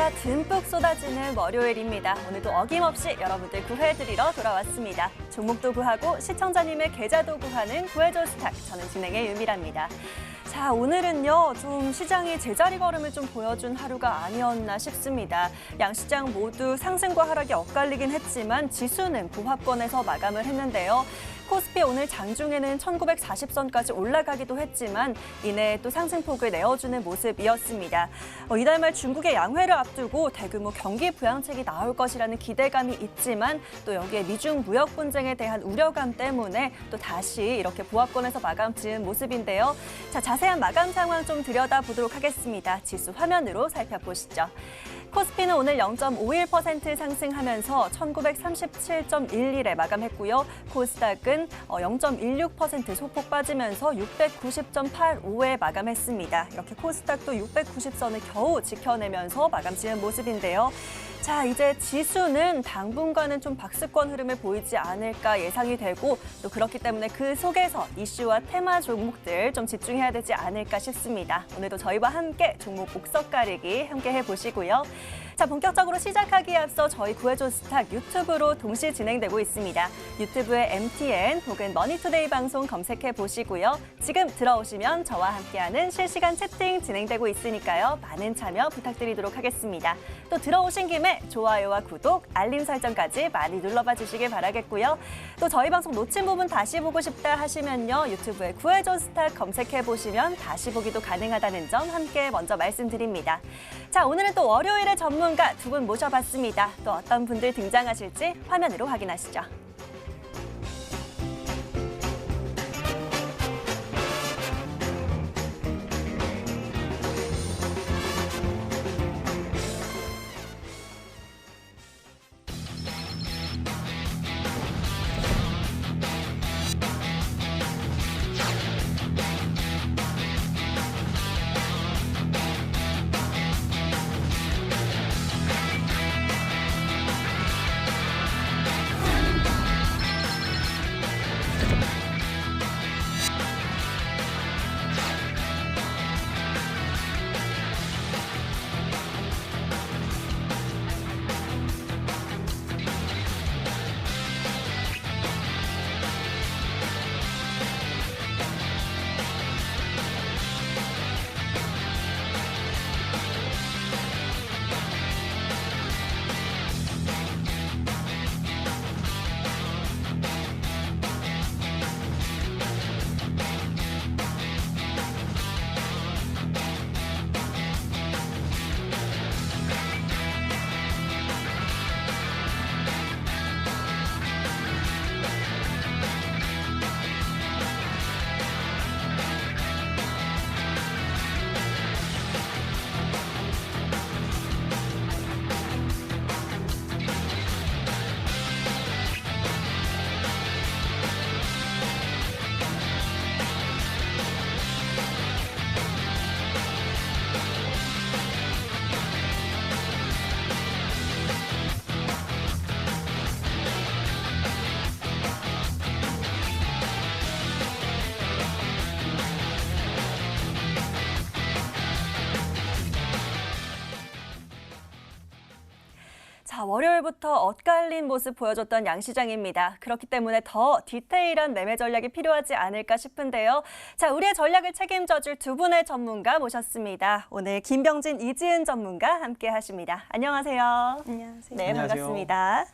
비가 듬뿍 쏟아지는 월요일입니다. 오늘도 어김없이 여러분들 구해드리러 돌아왔습니다. 종목도 구하고 시청자님의 계좌도 구하는 구해줘 스탁. 저는 진행의 유미라입니다. 자, 오늘은요, 좀 시장이 제자리 걸음을 좀 보여준 하루가 아니었나 싶습니다. 양시장 모두 상승과 하락이 엇갈리긴 했지만 지수는 보합권에서 마감을 했는데요. 코스피 오늘 장중에는 1940선까지 올라가기도 했지만 이내 또 상승폭을 내어주는 모습이었습니다. 이달 말 중국의 양회를 앞두고 대규모 경기 부양책이 나올 것이라는 기대감이 있지만 또 여기에 미중 무역 분쟁에 대한 우려감 때문에 또 다시 이렇게 보합권에서 마감 지은 모습인데요. 자, 자세한 마감 상황 좀 들여다보도록 하겠습니다. 지수 화면으로 살펴보시죠. 코스피는 오늘 0.51% 상승하면서 1937.11에 마감했고요. 코스닥은 0.16% 소폭 빠지면서 690.85에 마감했습니다. 이렇게 코스닥도 690선을 겨우 지켜내면서 마감 지은 모습인데요. 자, 이제 지수는 당분간은 좀 박스권 흐름을 보이지 않을까 예상이 되고 또 그렇기 때문에 그 속에서 이슈와 테마 종목들 좀 집중해야 되지 않을까 싶습니다. 오늘도 저희와 함께 종목 곡석 가리기 함께 해보시고요. 자, 본격적으로 시작하기에 앞서 저희 구해줘 스탁 유튜브로 동시 진행되고 있습니다. 유튜브에 MTN 혹은 머니투데이 방송 검색해 보시고요. 지금 들어오시면 저와 함께하는 실시간 채팅 진행되고 있으니까요. 많은 참여 부탁드리도록 하겠습니다. 또 들어오신 김에 좋아요와 구독, 알림 설정까지 많이 눌러봐 주시길 바라겠고요. 또 저희 방송 놓친 부분 다시 보고 싶다 하시면요. 유튜브에 구해줘 스탁 검색해 보시면 다시 보기도 가능하다는 점 함께 먼저 말씀드립니다. 자, 오늘은 또 월요일의 전문가 두 분 모셔봤습니다. 또 어떤 분들 등장하실지 화면으로 확인하시죠. 자, 월요일부터 엇갈린 모습 보여줬던 양시장입니다. 그렇기 때문에 더 디테일한 매매 전략이 필요하지 않을까 싶은데요. 자, 우리의 전략을 책임져줄 두 분의 전문가 모셨습니다. 오늘 김병진, 이지은 전문가 함께 하십니다. 안녕하세요. 안녕하세요. 네, 안녕하세요. 반갑습니다.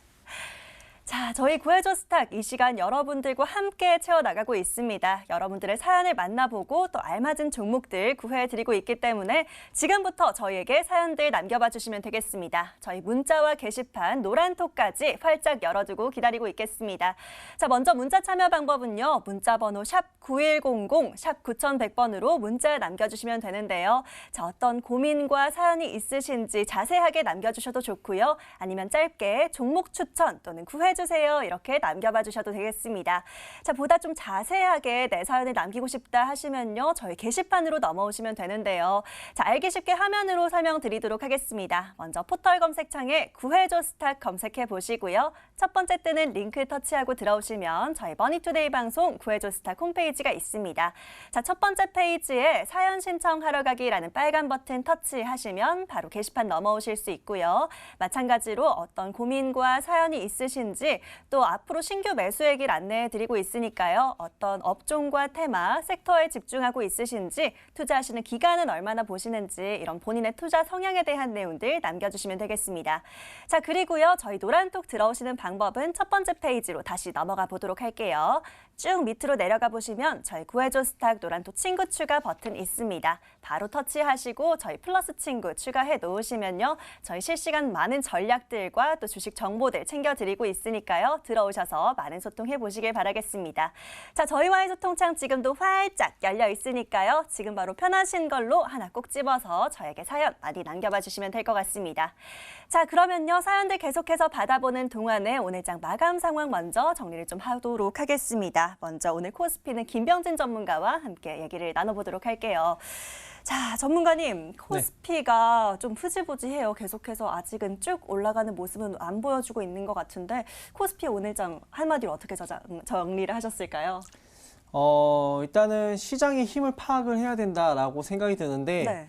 자, 저희 구해줘 스탁 이 시간 여러분들과 함께 채워나가고 있습니다. 여러분들의 사연을 만나보고 또 알맞은 종목들 구해드리고 있기 때문에 지금부터 저희에게 사연들 남겨봐 주시면 되겠습니다. 저희 문자와 게시판, 노란톡까지 활짝 열어두고 기다리고 있겠습니다. 자, 먼저 문자 참여 방법은요. 문자번호 샵 9100, 샵 9100번으로 문자 남겨주시면 되는데요. 자, 어떤 고민과 사연이 있으신지 자세하게 남겨주셔도 좋고요. 아니면 짧게 종목 추천 또는 구해줘 해주세요. 이렇게 남겨봐 주셔도 되겠습니다. 자, 보다 좀 자세하게 내 사연을 남기고 싶다 하시면요. 저희 게시판으로 넘어오시면 되는데요. 자, 알기 쉽게 화면으로 설명드리도록 하겠습니다. 먼저 포털 검색창에 구해줘 스탁 검색해 보시고요. 첫 번째 뜨는 링크 터치하고 들어오시면 저희 머니투데이 방송 구해줘 스탁 홈페이지가 있습니다. 자, 첫 번째 페이지에 사연 신청하러 가기라는 빨간 버튼 터치하시면 바로 게시판 넘어오실 수 있고요. 마찬가지로 어떤 고민과 사연이 있으신지 또 앞으로 신규 매수액을 안내해 드리고 있으니까요. 어떤 업종과 테마, 섹터에 집중하고 있으신지 투자하시는 기간은 얼마나 보시는지 이런 본인의 투자 성향에 대한 내용들 남겨주시면 되겠습니다. 자, 그리고요. 저희 노란톡 들어오시는 방법은 첫 번째 페이지로 다시 넘어가 보도록 할게요. 쭉 밑으로 내려가 보시면 저희 구해줘 스탁 노란톡 친구 추가 버튼 있습니다. 바로 터치하시고 저희 플러스 친구 추가해 놓으시면요. 저희 실시간 많은 전략들과 또 주식 정보들 챙겨드리고 있으니까요. 들어오셔서 많은 소통해 보시길 바라겠습니다. 자, 저희와의 소통창 지금도 활짝 열려 있으니까요. 지금 바로 편하신 걸로 하나 꼭 집어서 저에게 사연 많이 남겨봐 주시면 될 것 같습니다. 자, 그러면요. 사연들 계속해서 받아보는 동안에 오늘 장 마감 상황 먼저 정리를 좀 하도록 하겠습니다. 먼저 오늘 코스피는 김병진 전문가와 함께 얘기를 나눠보도록 할게요. 자, 전문가님, 코스피가 좀 흐지부지해요. 계속해서 아직은 쭉 올라가는 모습은 안 보여주고 있는 것 같은데 코스피 오늘장 한마디로 어떻게 정리를 하셨을까요? 일단은 시장의 힘을 파악을 해야 된다라고 생각이 드는데 네.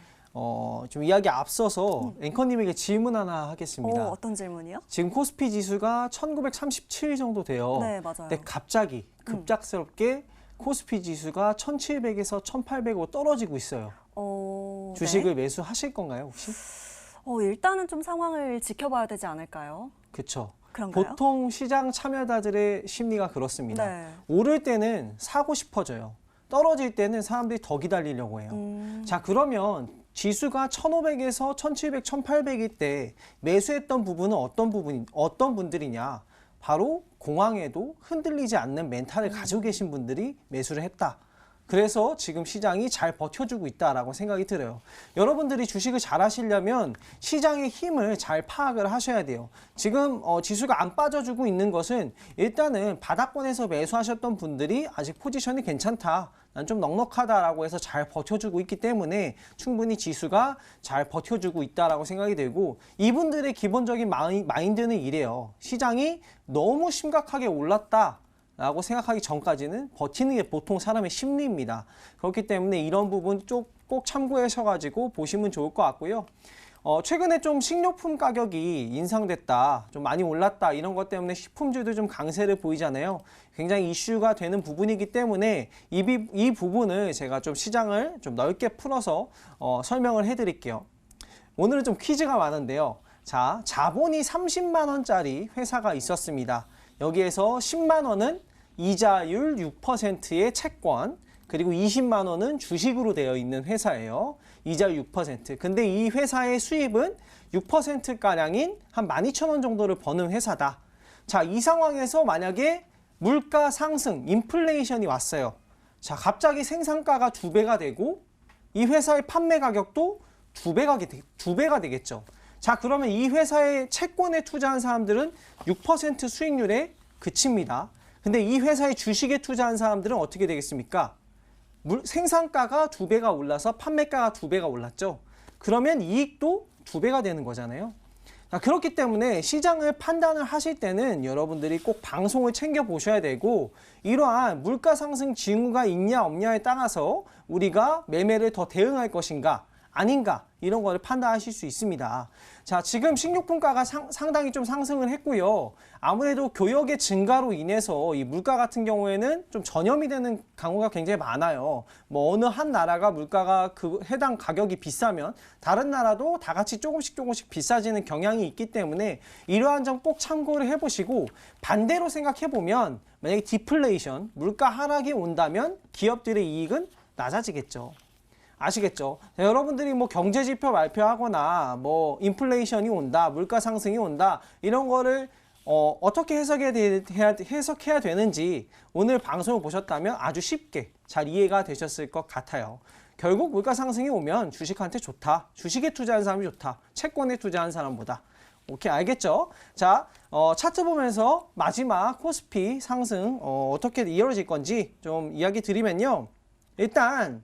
좀 이야기 앞서서 앵커님에게 질문 하나 하겠습니다. 어떤 질문이요? 지금 코스피 지수가 1937 정도 돼요. 네, 맞아요. 근데 갑자기 급작스럽게 코스피 지수가 1700에서 1800으로 떨어지고 있어요. 주식을 네. 매수하실 건가요, 혹시? 일단은 좀 상황을 지켜봐야 되지 않을까요? 그렇죠. 그런가요? 보통 시장 참여자들의 심리가 그렇습니다. 네. 오를 때는 사고 싶어져요. 떨어질 때는 사람들이 더 기다리려고 해요. 자, 그러면 지수가 1500에서 1700, 1800일 때 매수했던 부분은 어떤 분들이냐? 바로 공황에도 흔들리지 않는 멘탈을 가지고 계신 분들이 매수를 했다. 그래서 지금 시장이 잘 버텨주고 있다라고 생각이 들어요. 여러분들이 주식을 잘 하시려면 시장의 힘을 잘 파악을 하셔야 돼요. 지금 지수가 안 빠져주고 있는 것은 일단은 바닥권에서 매수하셨던 분들이 아직 포지션이 괜찮다. 난 좀 넉넉하다라고 해서 잘 버텨주고 있기 때문에 충분히 지수가 잘 버텨주고 있다라고 생각이 들고 이분들의 기본적인 마인드는 이래요. 시장이 너무 심각하게 올랐다. 라고 생각하기 전까지는 버티는 게 보통 사람의 심리입니다. 그렇기 때문에 이런 부분 꼭 참고하셔가지고 보시면 좋을 것 같고요. 최근에 좀 식료품 가격이 인상됐다, 좀 많이 올랐다 이런 것 때문에 식품주도 좀 강세를 보이잖아요. 굉장히 이슈가 되는 부분이기 때문에 이 부분을 제가 좀 시장을 좀 넓게 풀어서 설명을 해드릴게요. 오늘은 좀 퀴즈가 많은데요. 자, 자본이 30만 원짜리 회사가 있었습니다. 여기에서 10만 원은 이자율 6%의 채권, 그리고 20만 원은 주식으로 되어 있는 회사예요. 이자율 6%. 근데 이 회사의 수입은 6%가량인 한 12,000원 정도를 버는 회사다. 자, 이 상황에서 만약에 물가 상승, 인플레이션이 왔어요. 자, 갑자기 생산가가 2배가 되고 이 회사의 판매 가격도 2배가 되겠죠. 자, 그러면 이 회사의 채권에 투자한 사람들은 6% 수익률에 그칩니다. 근데 이 회사의 주식에 투자한 사람들은 어떻게 되겠습니까? 생산가가 2배가 올라서 판매가가 2배가 올랐죠. 그러면 이익도 2배가 되는 거잖아요. 자, 그렇기 때문에 시장을 판단을 하실 때는 여러분들이 꼭 방송을 챙겨 보셔야 되고 이러한 물가 상승 징후가 있냐 없냐에 따라서 우리가 매매를 더 대응할 것인가 아닌가 이런 거를 판단하실 수 있습니다. 자, 지금 식료품가가 상당히 좀 상승을 했고요. 아무래도 교역의 증가로 인해서 이 물가 같은 경우에는 좀 전염이 되는 경우가 굉장히 많아요. 뭐 어느 한 나라가 물가가 그 해당 가격이 비싸면 다른 나라도 다 같이 조금씩 비싸지는 경향이 있기 때문에 이러한 점 꼭 참고를 해보시고 반대로 생각해보면 만약에 디플레이션, 물가 하락이 온다면 기업들의 이익은 낮아지겠죠. 아시겠죠? 자, 여러분들이 뭐 경제지표 발표하거나 뭐 인플레이션이 온다, 물가 상승이 온다 이런 거를 어떻게 해석해야 되는지 오늘 방송을 보셨다면 아주 쉽게 잘 이해가 되셨을 것 같아요. 결국 물가 상승이 오면 주식한테 좋다, 주식에 투자한 사람이 좋다, 채권에 투자한 사람보다 오케이, 알겠죠? 자, 차트 보면서 마지막 코스피 상승 어떻게 이어질 건지 좀 이야기 드리면요. 일단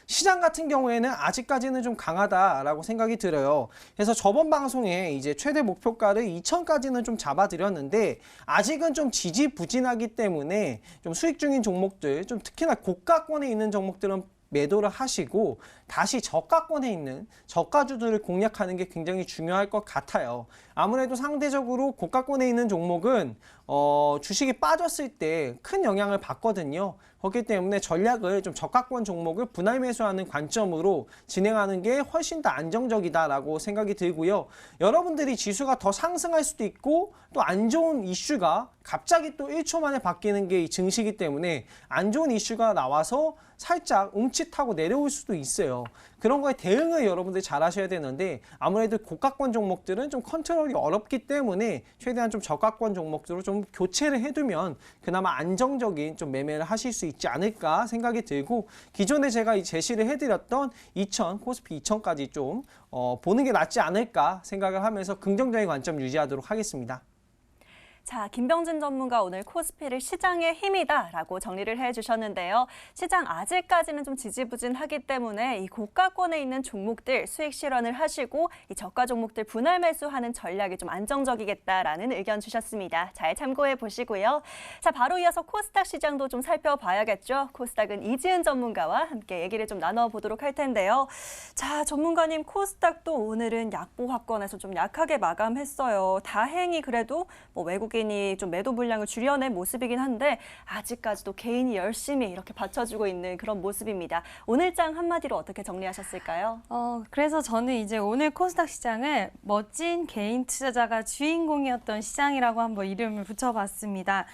시장 같은 경우에는 아직까지는 좀 강하다라고 생각이 들어요. 그래서 저번 방송에 이제 최대 목표가를 2,000까지는 좀 잡아드렸는데 아직은 좀 지지부진하기 때문에 좀 수익 중인 종목들, 좀 특히나 고가권에 있는 종목들은 매도를 하시고 다시 저가권에 있는 저가주들을 공략하는 게 굉장히 중요할 것 같아요. 아무래도 상대적으로 고가권에 있는 종목은 주식이 빠졌을 때 큰 영향을 받거든요. 그렇기 때문에 전략을 좀 저가권 종목을 분할 매수하는 관점으로 진행하는 게 훨씬 더 안정적이다라고 생각이 들고요. 여러분들이 지수가 더 상승할 수도 있고 또 안 좋은 이슈가 갑자기 또 1초 만에 바뀌는 게 이 증시이기 때문에 안 좋은 이슈가 나와서 살짝 움찔하고 내려올 수도 있어요. 그런 거에 대응을 여러분들이 잘 하셔야 되는데 아무래도 고가권 종목들은 좀 컨트롤이 어렵기 때문에 최대한 좀 저가권 종목들로 좀 교체를 해두면 그나마 안정적인 좀 매매를 하실 수 있지 않을까 생각이 들고 기존에 제가 제시를 해드렸던 2,000, 코스피 2,000까지 좀 보는 게 낫지 않을까 생각을 하면서 긍정적인 관점 유지하도록 하겠습니다. 자, 김병진 전문가 오늘 코스피를 시장의 힘이다라고 정리를 해주셨는데요. 시장 아직까지는 좀 지지부진하기 때문에 이 고가권에 있는 종목들 수익 실현을 하시고 이 저가 종목들 분할 매수하는 전략이 좀 안정적이겠다라는 의견 주셨습니다. 잘 참고해 보시고요. 자, 바로 이어서 코스닥 시장도 좀 살펴봐야겠죠. 코스닥은 이지은 전문가와 함께 얘기를 좀 나눠보도록 할 텐데요. 자, 전문가님 코스닥도 오늘은 약보합권에서 좀 약하게 마감했어요. 다행히 그래도 뭐 외국인이 좀 매도 물량을 줄여낸 모습이긴 한데 아직까지도 개인이 열심히 이렇게 받쳐주고 있는 그런 모습입니다. 오늘 장 한마디로 어떻게 정리하셨을까요? 그래서 저는 이제 오늘 코스닥 시장을 멋진 개인 투자자가 주인공이었던 시장이라고 한번 이름을 붙여봤습니다.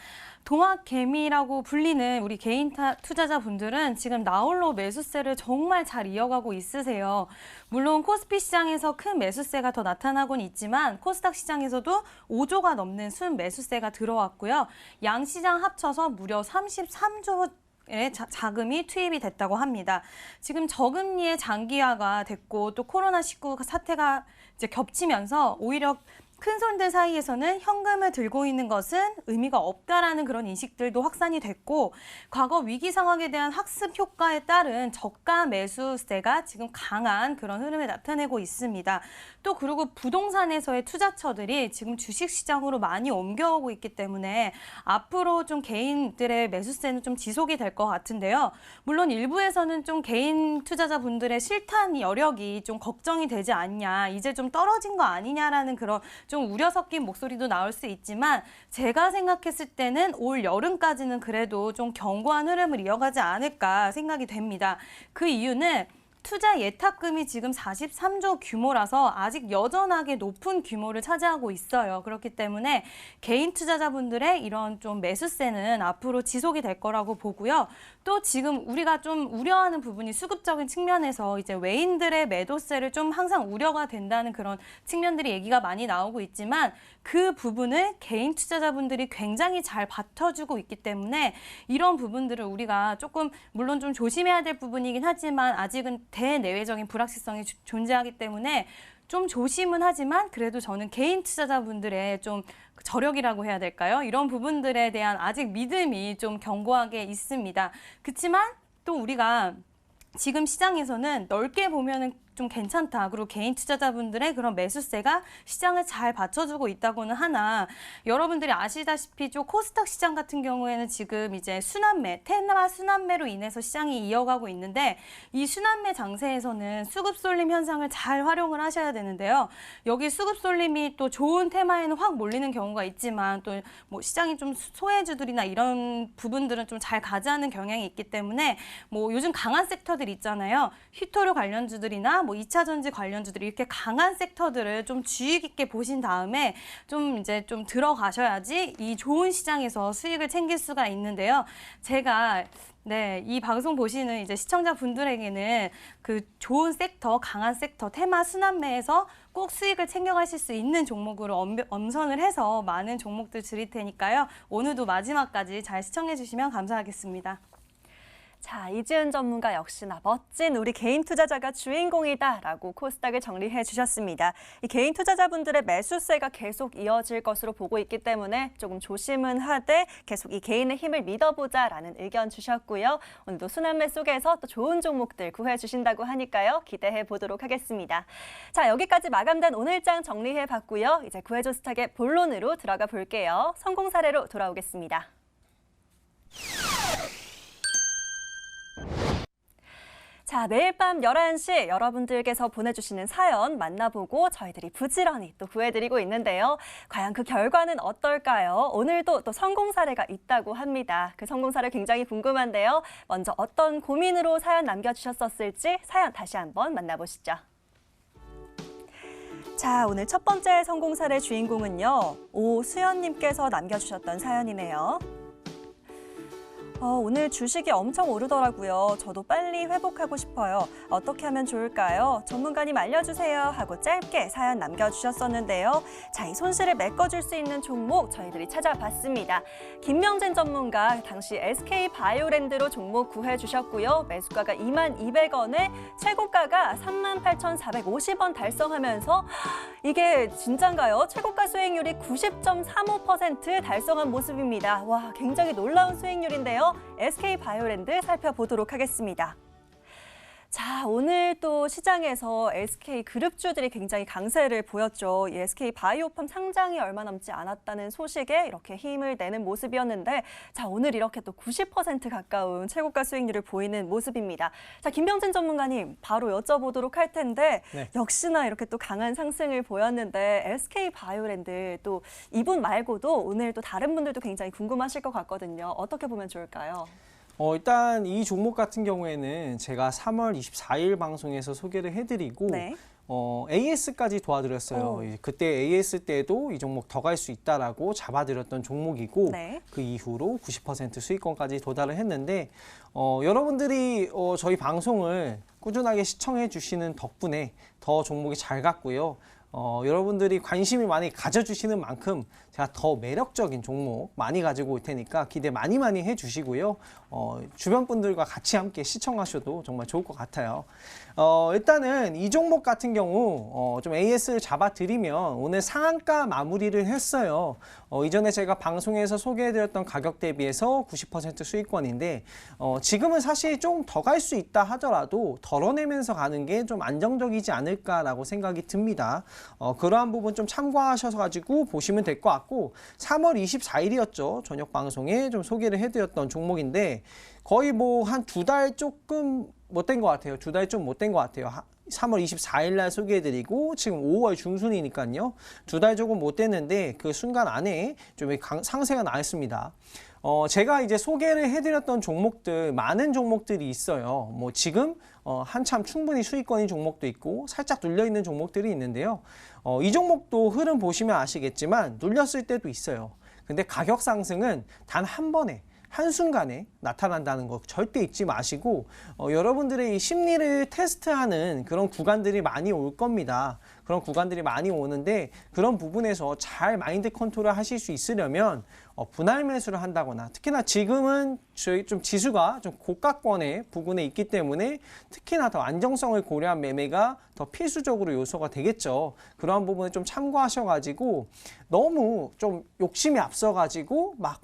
동학개미라고 불리는 우리 개인 투자자분들은 지금 나홀로 매수세를 정말 잘 이어가고 있으세요. 물론 코스피 시장에서 큰 매수세가 더 나타나곤 있지만 코스닥 시장에서도 5조가 넘는 순매수세가 들어왔고요. 양 시장 합쳐서 무려 33조 의 자금이 투입이 됐다고 합니다. 지금 저금리의 장기화가 됐고 또 코로나19 사태가 이제 겹치면서 오히려 큰 손들 사이에서는 현금을 들고 있는 것은 의미가 없다라는 그런 인식들도 확산이 됐고 과거 위기 상황에 대한 학습 효과에 따른 저가 매수세가 지금 강한 그런 흐름을 나타내고 있습니다. 또 그리고 부동산에서의 투자처들이 지금 주식시장으로 많이 옮겨오고 있기 때문에 앞으로 좀 개인들의 매수세는 좀 지속이 될 것 같은데요. 물론 일부에서는 좀 개인 투자자분들의 실탄 여력이 좀 걱정이 되지 않냐, 이제 좀 떨어진 거 아니냐라는 그런 좀 우려 섞인 목소리도 나올 수 있지만 제가 생각했을 때는 올 여름까지는 그래도 좀 견고한 흐름을 이어가지 않을까 생각이 됩니다. 그 이유는 투자 예탁금이 지금 43조 규모라서 아직 여전하게 높은 규모를 차지하고 있어요. 그렇기 때문에 개인 투자자분들의 이런 좀 매수세는 앞으로 지속이 될 거라고 보고요. 또 지금 우리가 좀 우려하는 부분이 수급적인 측면에서 이제 외인들의 매도세를 좀 항상 우려가 된다는 그런 측면들이 얘기가 많이 나오고 있지만 그 부분을 개인 투자자분들이 굉장히 잘 받쳐주고 있기 때문에 이런 부분들을 우리가 조금 물론 좀 조심해야 될 부분이긴 하지만 아직은 대내외적인 불확실성이 존재하기 때문에 좀 조심은 하지만 그래도 저는 개인 투자자분들의 좀 저력이라고 해야 될까요? 이런 부분들에 대한 아직 믿음이 좀 견고하게 있습니다. 그렇지만 또 우리가 지금 시장에서는 넓게 보면은 좀 괜찮다. 그리고 개인 투자자분들의 그런 매수세가 시장을 잘 받쳐주고 있다고는 하나 여러분들이 아시다시피 좀 코스닥 시장 같은 경우에는 지금 이제 순환매, 테마 순환매로 인해서 시장이 이어가고 있는데 이 순환매 장세에서는 수급 쏠림 현상을 잘 활용을 하셔야 되는데요. 여기 수급 쏠림이 또 좋은 테마에는 확 몰리는 경우가 있지만 또 뭐 시장이 좀 소외주들이나 이런 부분들은 좀 잘 가지 않는 경향이 있기 때문에 뭐 요즘 강한 섹터들 있잖아요. 휘토류 관련주들이나 뭐 2차 전지 관련주들이 이렇게 강한 섹터들을 좀 주의 깊게 보신 다음에 좀 이제 좀 들어가셔야지 이 좋은 시장에서 수익을 챙길 수가 있는데요. 제가 이 방송 보시는 이제 시청자분들에게는 그 좋은 섹터, 강한 섹터, 테마 순환매에서 꼭 수익을 챙겨가실 수 있는 종목으로 엄선을 해서 많은 종목들 드릴 테니까요. 오늘도 마지막까지 잘 시청해 주시면 감사하겠습니다. 자, 이지은 전문가 역시나 멋진 우리 개인 투자자가 주인공이다라고 코스닥을 정리해 주셨습니다. 이 개인 투자자분들의 매수세가 계속 이어질 것으로 보고 있기 때문에 조금 조심은 하되 계속 이 개인의 힘을 믿어보자라는 의견 주셨고요. 오늘도 순환매 속에서 또 좋은 종목들 구해 주신다고 하니까요. 기대해 보도록 하겠습니다. 자, 여기까지 마감된 오늘장 정리해 봤고요. 이제 구해줘 스탁의 본론으로 들어가 볼게요. 성공 사례로 돌아오겠습니다. 자, 매일 밤 11시 여러분들께서 보내주시는 사연 만나보고 저희들이 부지런히 또 구해드리고 있는데요. 과연 그 결과는 어떨까요? 오늘도 또 성공 사례가 있다고 합니다. 그 성공 사례 굉장히 궁금한데요. 먼저 어떤 고민으로 사연 남겨주셨었을지 사연 다시 한번 만나보시죠. 자, 오늘 첫 번째 성공 사례 주인공은요. 오수연님께서 남겨주셨던 사연이네요. 오늘 주식이 엄청 오르더라고요. 저도 빨리 회복하고 싶어요. 어떻게 하면 좋을까요? 전문가님 알려주세요 하고 짧게 사연 남겨주셨었는데요. 자, 이 손실을 메꿔줄 수 있는 종목 저희들이 찾아봤습니다. 김명진 전문가 당시 SK바이오랜드로 종목 구해주셨고요. 매수가가 22,200원에 최고가가 38,450원 달성하면서 이게 진짠가요? 최고가 수익률이 90.35% 달성한 모습입니다. 와, 굉장히 놀라운 수익률인데요. SK바이오랜드 살펴보도록 하겠습니다. 자, 오늘 또 시장에서 SK그룹주들이 굉장히 강세를 보였죠. 이 SK바이오팜 상장이 얼마 남지 않았다는 소식에 이렇게 힘을 내는 모습이었는데 자, 오늘 이렇게 또 90% 가까운 최고가 수익률을 보이는 모습입니다. 자, 김병진 전문가님 바로 여쭤보도록 할 텐데 네. 역시나 이렇게 또 강한 상승을 보였는데 SK바이오랜드 또 이분 말고도 오늘 또 다른 분들도 굉장히 궁금하실 것 같거든요. 어떻게 보면 좋을까요? 일단 이 종목 같은 경우에는 제가 3월 24일 방송에서 소개를 해드리고 네. AS까지 도와드렸어요. 그때 AS 때도 이 종목 더 갈 수 있다라고 잡아드렸던 종목이고 네. 그 이후로 90% 수익권까지 도달을 했는데 여러분들이 저희 방송을 꾸준하게 시청해 주시는 덕분에 더 종목이 잘 갔고요. 여러분들이 관심이 많이 가져주시는 만큼 제가 더 매력적인 종목 많이 가지고 올 테니까 기대 많이 해주시고요. 주변 분들과 같이 함께 시청하셔도 정말 좋을 것 같아요. 일단은 이 종목 같은 경우 좀 AS를 잡아드리면 오늘 상한가 마무리를 했어요. 이전에 제가 방송에서 소개해드렸던 가격 대비해서 90% 수익권인데 지금은 사실 좀 더 갈 수 있다 하더라도 덜어내면서 가는 게 좀 안정적이지 않을까라고 생각이 듭니다. 그러한 부분 좀 참고하셔서 가지고 보시면 될 것 같고 3월 24일이었죠. 저녁 방송에 좀 소개를 해드렸던 종목인데 거의 뭐 한 2달 조금 못 된 것 같아요. 2달 좀 못 된 것 같아요. 3월 24일 날 소개해드리고 지금 5월 중순이니까요. 2달 조금 못 됐는데 그 순간 안에 좀 상승가 나왔습니다. 제가 이제 소개를 해드렸던 종목들 많은 종목들이 있어요. 뭐 지금 한참 충분히 수익권인 종목도 있고 살짝 눌려있는 종목들이 있는데요. 이 종목도 흐름 보시면 아시겠지만 눌렸을 때도 있어요. 근데 가격 상승은 단 한 번에 한순간에 나타난다는 거 절대 잊지 마시고 여러분들의 이 심리를 테스트하는 그런 구간들이 많이 올 겁니다. 그런 구간들이 많이 오는데 그런 부분에서 잘 마인드 컨트롤 하실 수 있으려면 분할 매수를 한다거나 특히나 지금은 저희 좀 지수가 좀 고가권의 부분에 있기 때문에 특히나 더 안정성을 고려한 매매가 더 필수적으로 요소가 되겠죠. 그러한 부분을 좀 참고하셔가지고 너무 좀 욕심이 앞서가지고 막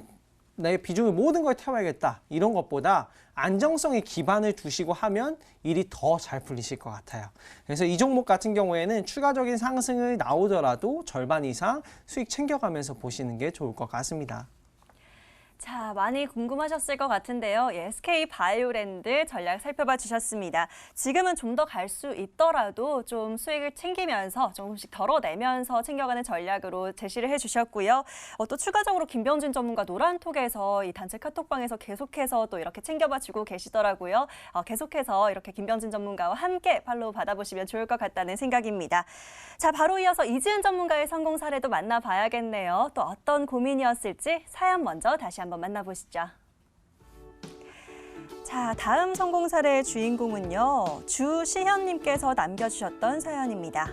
내 비중을 모든 걸 태워야겠다 이런 것보다 안정성에 기반을 두시고 하면 일이 더 잘 풀리실 것 같아요. 그래서 이 종목 같은 경우에는 추가적인 상승을 나오더라도 절반 이상 수익 챙겨가면서 보시는 게 좋을 것 같습니다. 자, 많이 궁금하셨을 것 같은데요. SK바이오랜드 전략 살펴봐 주셨습니다. 지금은 좀 더 갈 수 있더라도 좀 수익을 챙기면서 조금씩 덜어내면서 챙겨가는 전략으로 제시를 해주셨고요. 또 추가적으로 김병진 전문가 노란톡에서 이 단체 카톡방에서 계속해서 또 이렇게 챙겨봐 주고 계시더라고요. 계속해서 이렇게 김병진 전문가와 함께 팔로우 받아보시면 좋을 것 같다는 생각입니다. 자, 바로 이어서 이지은 전문가의 성공 사례도 만나봐야겠네요. 또 어떤 고민이었을지 사연 먼저 다시 한번 만나보시죠. 자, 다음 성공 사례의 주인공은요. 주시현님께서 남겨주셨던 사연입니다.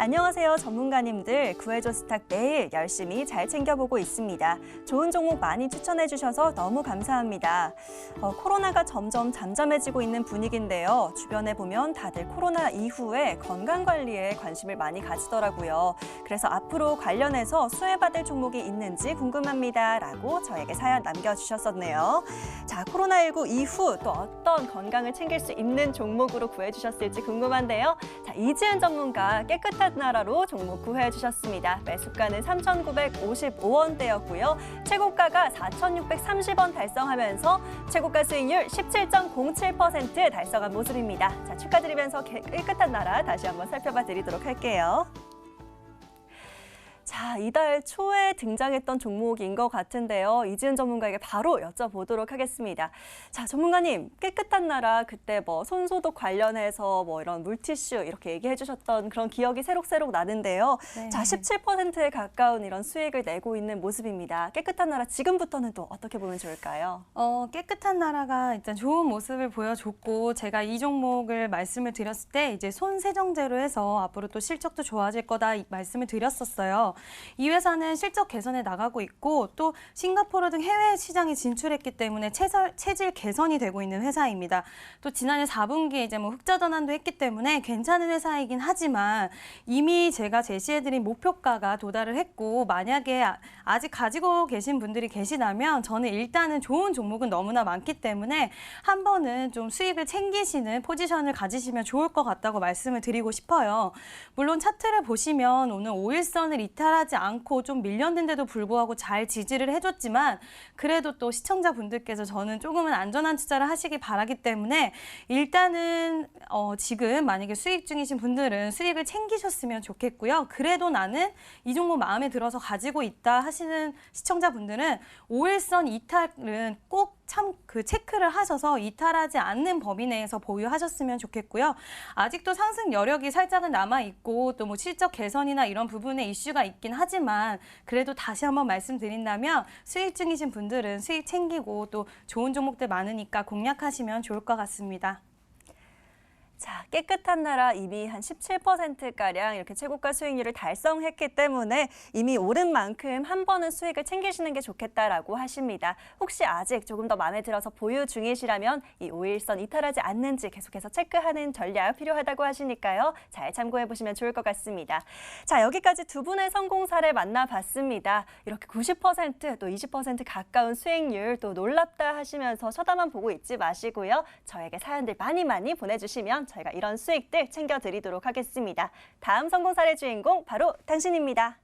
안녕하세요, 전문가님들. 구해줘 스탁 매일 열심히 잘 챙겨보고 있습니다. 좋은 종목 많이 추천해 주셔서 너무 감사합니다. 코로나가 점점 잠잠해지고 있는 분위기인데요. 주변에 보면 다들 코로나 이후에 건강관리에 관심을 많이 가지더라고요. 그래서 앞으로 관련해서 수혜받을 종목이 있는지 궁금합니다. 라고 저에게 사연 남겨주셨었네요. 자, 코로나19 이후 또 어떤 건강을 챙길 수 있는 종목으로 구해주셨을지 궁금한데요. 자, 이지은 전문가 깨끗한 나라로 종목 구해주셨습니다. 매수가는 3,955원대였고요. 최고가가 4,630원 달성하면서 최고가 수익률 17.07% 달성한 모습입니다. 자, 축하드리면서 깨끗한 나라 다시 한번 살펴봐 드리도록 할게요. 자, 이달 초에 등장했던 종목인 것 같은데요. 이지은 전문가에게 바로 여쭤보도록 하겠습니다. 자, 전문가님, 깨끗한 나라 그때 뭐 손소독 관련해서 뭐 이런 물티슈 이렇게 얘기해 주셨던 그런 기억이 새록새록 나는데요. 네. 자, 17%에 가까운 이런 수익을 내고 있는 모습입니다. 깨끗한 나라 지금부터는 또 어떻게 보면 좋을까요? 깨끗한 나라가 일단 좋은 모습을 보여줬고 제가 이 종목을 말씀을 드렸을 때 이제 손세정제로 해서 앞으로 또 실적도 좋아질 거다 이 말씀을 드렸었어요. 이 회사는 실적 개선에 나가고 있고 또 싱가포르 등 해외 시장에 진출했기 때문에 체질 개선이 되고 있는 회사입니다. 또 지난해 4분기에 이제 뭐 흑자 전환도 했기 때문에 괜찮은 회사이긴 하지만 이미 제가 제시해드린 목표가가 도달을 했고 만약에 아직 가지고 계신 분들이 계시다면 저는 일단은 좋은 종목은 너무나 많기 때문에 한 번은 좀 수익을 챙기시는 포지션을 가지시면 좋을 것 같다고 말씀을 드리고 싶어요. 물론 차트를 보시면 오늘 5일선을 이탈하지 않고 좀 밀렸는데도 불구하고 잘 지지를 해줬지만 그래도 또 시청자분들께서 저는 조금은 안전한 투자를 하시기 바라기 때문에 일단은 지금 만약에 수익 중이신 분들은 수익을 챙기셨으면 좋겠고요. 그래도 나는 이 종목 마음에 들어서 가지고 있다 하시는 시청자분들은 5일선 이탈은 꼭 참 체크를 하셔서 이탈하지 않는 범위 내에서 보유하셨으면 좋겠고요. 아직도 상승 여력이 살짝은 남아있고 또 뭐 실적 개선이나 이런 부분에 이슈가 있긴 하지만 그래도 다시 한번 말씀드린다면 수익 중이신 분들은 수익 챙기고 또 좋은 종목들 많으니까 공략하시면 좋을 것 같습니다. 자, 깨끗한 나라 이미 한 17%가량 이렇게 최고가 수익률을 달성했기 때문에 이미 오른 만큼 한 번은 수익을 챙기시는 게 좋겠다라고 하십니다. 혹시 아직 조금 더 마음에 들어서 보유 중이시라면 이 5일선 이탈하지 않는지 계속해서 체크하는 전략 필요하다고 하시니까요. 잘 참고해 보시면 좋을 것 같습니다. 자, 여기까지 두 분의 성공 사례 만나봤습니다. 이렇게 90% 또 20% 가까운 수익률 또 놀랍다 하시면서 쳐다만 보고 있지 마시고요. 저에게 사연들 많이 보내주시면 저희가 이런 수익들 챙겨드리도록 하겠습니다. 다음 성공 사례 주인공 바로 당신입니다.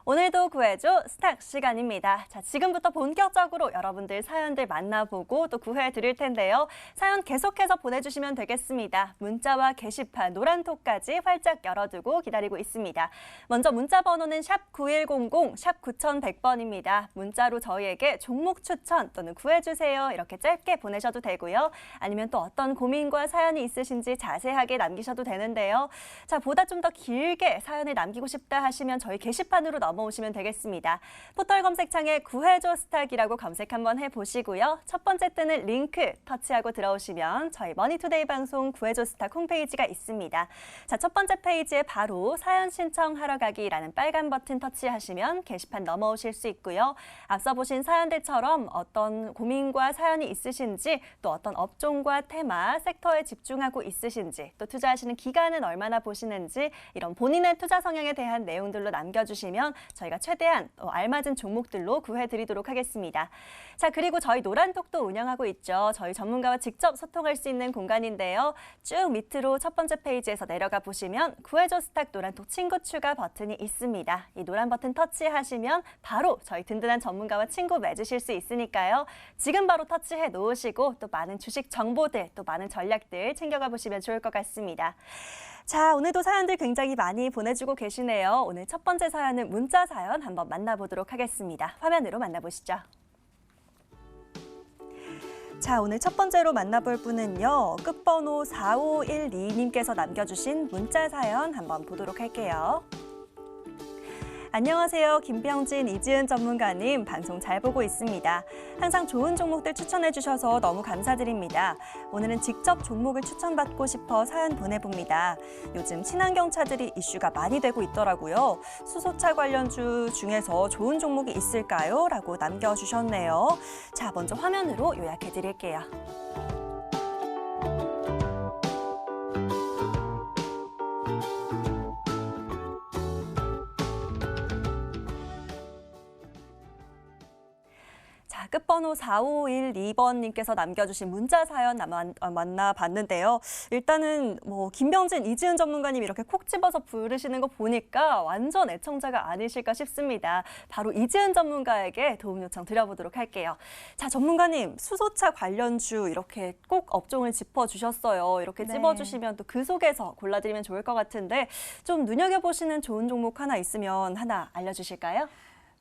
오늘도 구해줘 스탁 시간입니다. 자, 지금부터 본격적으로 여러분들 사연들 만나보고 또 구해드릴 텐데요. 사연 계속해서 보내주시면 되겠습니다. 문자와 게시판, 노란톡까지 활짝 열어두고 기다리고 있습니다. 먼저 문자 번호는 샵 9100, 샵 9100번입니다. 문자로 저희에게 종목 추천 또는 구해주세요 이렇게 짧게 보내셔도 되고요. 아니면 또 어떤 고민과 사연이 있으신지 자세하게 남기셔도 되는데요. 자, 보다 좀 더 길게 사연을 남기고 싶다 하시면 저희 게시판으로 넘어오시면 되겠습니다. 포털 검색창에 구해줘 스탁이라고 검색 한번 해보시고요. 첫 번째 뜨는 링크 터치하고 들어오시면 저희 머니투데이 방송 구해줘 스탁 홈페이지가 있습니다. 자, 첫 번째 페이지에 바로 사연 신청하러 가기라는 빨간 버튼 터치하시면 게시판 넘어오실 수 있고요. 앞서 보신 사연들처럼 어떤 고민과 사연이 있으신지 또 어떤 업종과 테마, 섹터에 집중하고 있으신지 또 투자하시는 기간은 얼마나 보시는지 이런 본인의 투자 성향에 대한 내용들로 남겨주시면 저희가 최대한 알맞은 종목들로 구해드리도록 하겠습니다. 자, 그리고 저희 노란톡도 운영하고 있죠. 저희 전문가와 직접 소통할 수 있는 공간인데요. 쭉 밑으로 첫 번째 페이지에서 내려가 보시면 구해줘 스탁 노란톡 친구 추가 버튼이 있습니다. 이 노란 버튼 터치하시면 바로 저희 든든한 전문가와 친구 맺으실 수 있으니까요. 지금 바로 터치해 놓으시고 또 많은 주식 정보들, 또 많은 전략들 챙겨가 보시면 좋을 것 같습니다. 자, 오늘도 사연들 굉장히 많이 보내주고 계시네요. 오늘 첫 번째 사연은 문자 사연 한번 만나보도록 하겠습니다. 화면으로 만나보시죠. 자, 오늘 첫 번째로 만나볼 분은요. 끝번호 4512님께서 남겨주신 문자 사연 한번 보도록 할게요. 안녕하세요. 김병진, 이지은 전문가님. 방송 잘 보고 있습니다. 항상 좋은 종목들 추천해 주셔서 너무 감사드립니다. 오늘은 직접 종목을 추천받고 싶어 사연 보내봅니다. 요즘 친환경차들이 이슈가 많이 되고 있더라고요. 수소차 관련주 중에서 좋은 종목이 있을까요? 라고 남겨주셨네요. 자, 먼저 화면으로 요약해 드릴게요. 끝번호 4512번님께서 남겨주신 문자 사연 만나봤는데요. 일단은 김병진, 이지은 전문가님 이렇게 콕 집어서 부르시는 거 보니까 완전 애청자가 아니실까 싶습니다. 바로 이지은 전문가에게 도움 요청 드려보도록 할게요. 자, 전문가님, 수소차 관련주 이렇게 꼭 업종을 짚어주셨어요. 이렇게 찝어주시면 또 그 속에서 골라드리면 좋을 것 같은데 좀 눈여겨보시는 좋은 종목 하나 있으면 하나 알려주실까요?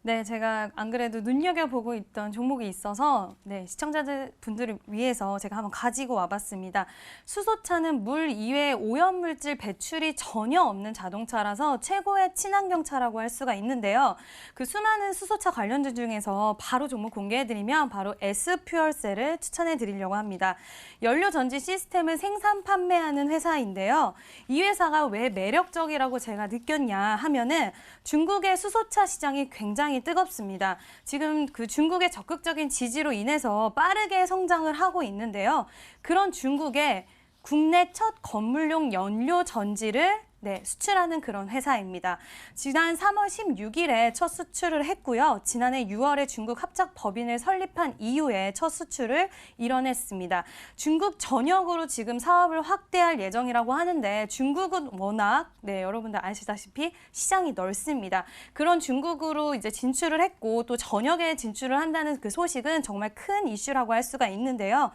네, 제가 안 그래도 눈여겨보고 있던 종목이 있어서 시청자들 분들을 위해서 제가 한번 가지고 와봤습니다. 수소차는 물 이외의 오염물질 배출이 전혀 없는 자동차라서 최고의 친환경차라고 할 수가 있는데요. 그 수많은 수소차 관련주 중에서 바로 종목 공개해드리면 바로 S퓨얼셀을 추천해드리려고 합니다. 연료 전지 시스템을 생산 판매하는 회사인데요. 이 회사가 왜 매력적이라고 제가 느꼈냐 하면은 중국의 수소차 시장이 굉장히 뜨겁습니다. 지금 그 중국의 적극적인 지지로 인해서 빠르게 성장을 하고 있는데요. 그런 중국의 국내 첫 건물용 연료 전지를 수출하는 그런 회사입니다. 지난 3월 16일에 첫 수출을 했고요. 지난해 6월에 중국 합작 법인을 설립한 이후에 첫 수출을 이뤄냈습니다. 중국 전역으로 지금 사업을 확대할 예정이라고 하는데 중국은 워낙 여러분들 아시다시피 시장이 넓습니다. 그런 중국으로 이제 진출을 했고 또 전역에 진출을 한다는 그 소식은 정말 큰 이슈라고 할 수가 있는데요.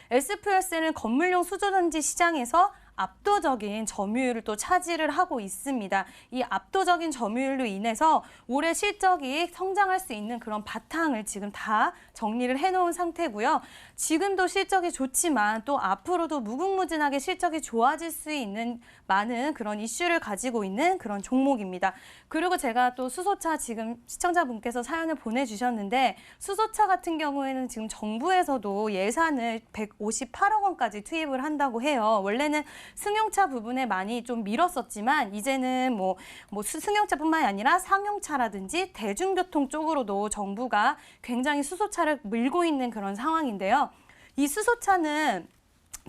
S퓨얼셀은 건물용 수소전지 시장에서 압도적인 점유율을 또 차지를 하고 있습니다. 이 압도적인 점유율로 인해서 올해 실적이 성장할 수 있는 그런 바탕을 지금 다 정리를 해놓은 상태고요. 지금도 실적이 좋지만 또 앞으로도 무궁무진하게 실적이 좋아질 수 있는 많은 그런 이슈를 가지고 있는 그런 종목입니다. 그리고 제가 또 수소차 지금 시청자분께서 사연을 보내주셨는데 수소차 같은 경우에는 지금 정부에서도 예산을 158억 원까지 투입을 한다고 해요. 원래는 승용차 부분에 많이 좀 밀었었지만 이제는 승용차뿐만이 아니라 상용차라든지 대중교통 쪽으로도 정부가 굉장히 수소차를 밀고 있는 그런 상황인데요. 이 수소차는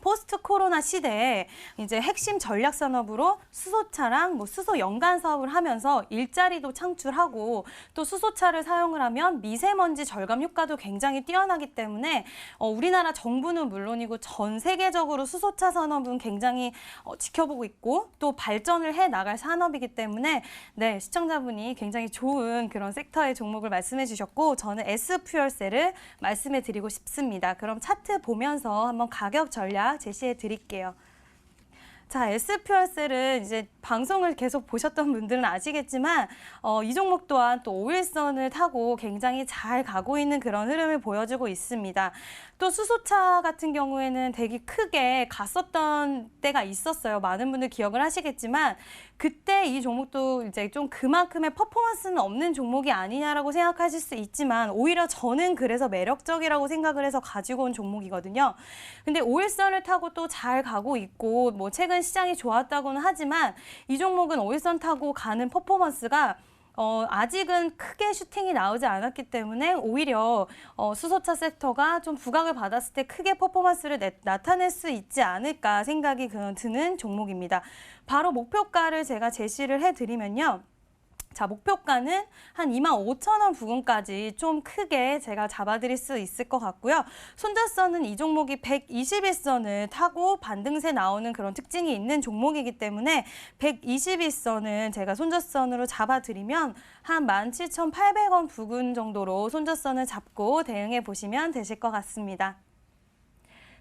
포스트 코로나 시대에 이제 핵심 전략 산업으로 수소차랑 수소 연관 사업을 하면서 일자리도 창출하고 또 수소차를 사용을 하면 미세먼지 절감 효과도 굉장히 뛰어나기 때문에 우리나라 정부는 물론이고 전 세계적으로 수소차 산업은 굉장히 지켜보고 있고 또 발전을 해 나갈 산업이기 때문에 시청자분이 굉장히 좋은 그런 섹터의 종목을 말씀해 주셨고 저는 S퓨얼셀을 말씀해 드리고 싶습니다. 그럼 차트 보면서 한번 가격 전략 제시해 드릴게요. 자, S퓨얼셀은 이제 방송을 계속 보셨던 분들은 아시겠지만 이 종목 또한 또 5일선을 타고 굉장히 잘 가고 있는 그런 흐름을 보여주고 있습니다. 또 수소차 같은 경우에는 되게 크게 갔었던 때가 있었어요. 많은 분들 기억을 하시겠지만 그때 이 종목도 이제 좀 그만큼의 퍼포먼스는 없는 종목이 아니냐라고 생각하실 수 있지만 오히려 저는 그래서 매력적이라고 생각을 해서 가지고 온 종목이거든요. 근데 5일선을 타고 또 잘 가고 있고 최근 시장이 좋았다고는 하지만 이 종목은 5일선 타고 가는 퍼포먼스가 아직은 크게 슈팅이 나오지 않았기 때문에 오히려 수소차 섹터가 좀 부각을 받았을 때 크게 퍼포먼스를 나타낼 수 있지 않을까 생각이 드는 종목입니다. 바로 목표가를 제가 제시를 해드리면요. 자, 목표가는 한 25,000원 부근까지 좀 크게 제가 잡아드릴 수 있을 것 같고요. 손절선은 이 종목이 121선을 타고 반등세 나오는 그런 특징이 있는 종목이기 때문에 121선은 제가 손절선으로 잡아드리면 한 17,800원 부근 정도로 손절선을 잡고 대응해 보시면 되실 것 같습니다.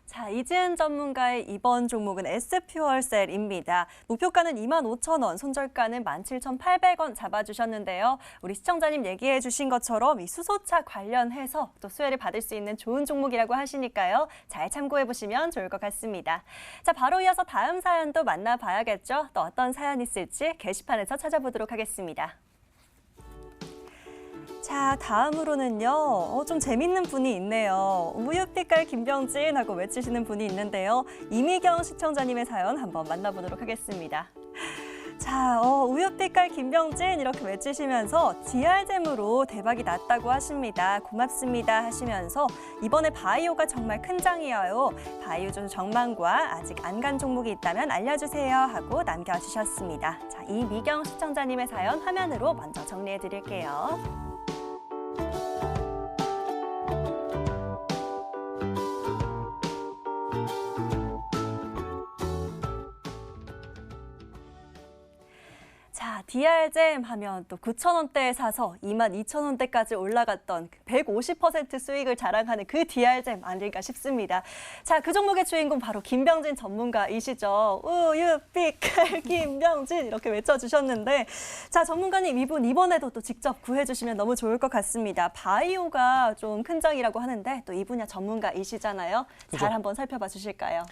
자, 이지은 전문가의 이번 종목은 S퓨얼셀입니다. 목표가는 25,000원, 손절가는 17,800원 잡아주셨는데요. 우리 시청자님 얘기해 주신 것처럼 이 수소차 관련해서 또 수혜를 받을 수 있는 좋은 종목이라고 하시니까요. 잘 참고해 보시면 좋을 것 같습니다. 자, 바로 이어서 다음 사연도 만나봐야겠죠. 또 어떤 사연이 있을지 게시판에서 찾아보도록 하겠습니다. 자, 다음으로는요. 좀 재밌는 분이 있네요. 우유빛깔 김병진 하고 외치시는 분이 있는데요. 이미경 시청자님의 사연 한번 만나보도록 하겠습니다. 자, 우유빛깔 김병진 이렇게 외치시면서 DR잼으로 대박이 났다고 하십니다. 고맙습니다 하시면서 이번에 바이오가 정말 큰 장이에요. 바이오 중 전망과 아직 안 간 종목이 있다면 알려주세요 하고 남겨주셨습니다. 자, 이미경 시청자님의 사연 화면으로 먼저 정리해 드릴게요. 자, DR잼 하면 또 9,000원대에 사서 22,000원대까지 올라갔던 150% 수익을 자랑하는 그 DR잼 아닐까 싶습니다. 자, 그 종목의 주인공 바로 김병진 전문가이시죠. 우유빛깔 김병진 이렇게 외쳐주셨는데 자, 전문가님 이번에도 또 직접 구해주시면 너무 좋을 것 같습니다. 바이오가 좀 큰 장이라고 하는데 또 이 분야 전문가이시잖아요. 그죠? 잘 한번 살펴봐 주실까요?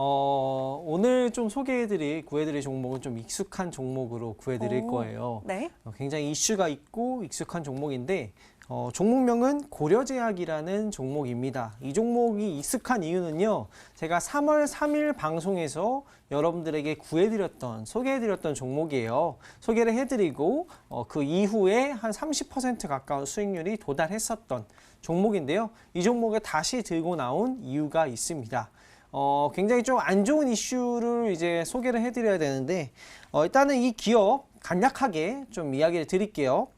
오늘 좀 구해드릴 종목은 좀 익숙한 종목으로 구해드릴 거예요. 네. 굉장히 이슈가 있고 익숙한 종목인데 종목명은 고려제약이라는 종목입니다. 이 종목이 익숙한 이유는요. 제가 3월 3일 방송에서 여러분들에게 소개해드렸던 종목이에요. 소개를 해드리고 그 이후에 한 30% 가까운 수익률이 도달했었던 종목인데요. 이 종목을 다시 들고 나온 이유가 있습니다. 굉장히 좀 안 좋은 이슈를 이제 소개를 해드려야 되는데 일단은 이 기업 간략하게 좀 이야기를 드릴게요.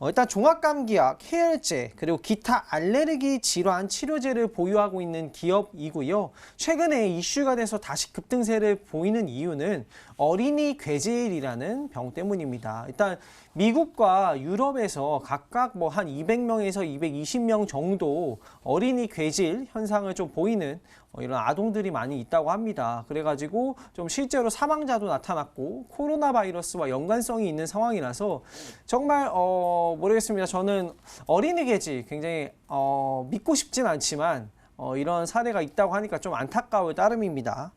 일단 종합감기약, 해열제, 그리고 기타 알레르기 질환 치료제를 보유하고 있는 기업이고요. 최근에 이슈가 돼서 다시 급등세를 보이는 이유는 어린이 궤질이라는 병 때문입니다. 일단 미국과 유럽에서 각각 뭐 한 200명에서 220명 정도 어린이 궤질 현상을 좀 보이는 이런 아동들이 많이 있다고 합니다. 그래가지고 좀 실제로 사망자도 나타났고 코로나 바이러스와 연관성이 있는 상황이라서 정말 모르겠습니다. 저는 어린이 궤질 굉장히 믿고 싶진 않지만 이런 사례가 있다고 하니까 좀 안타까울 따름입니다.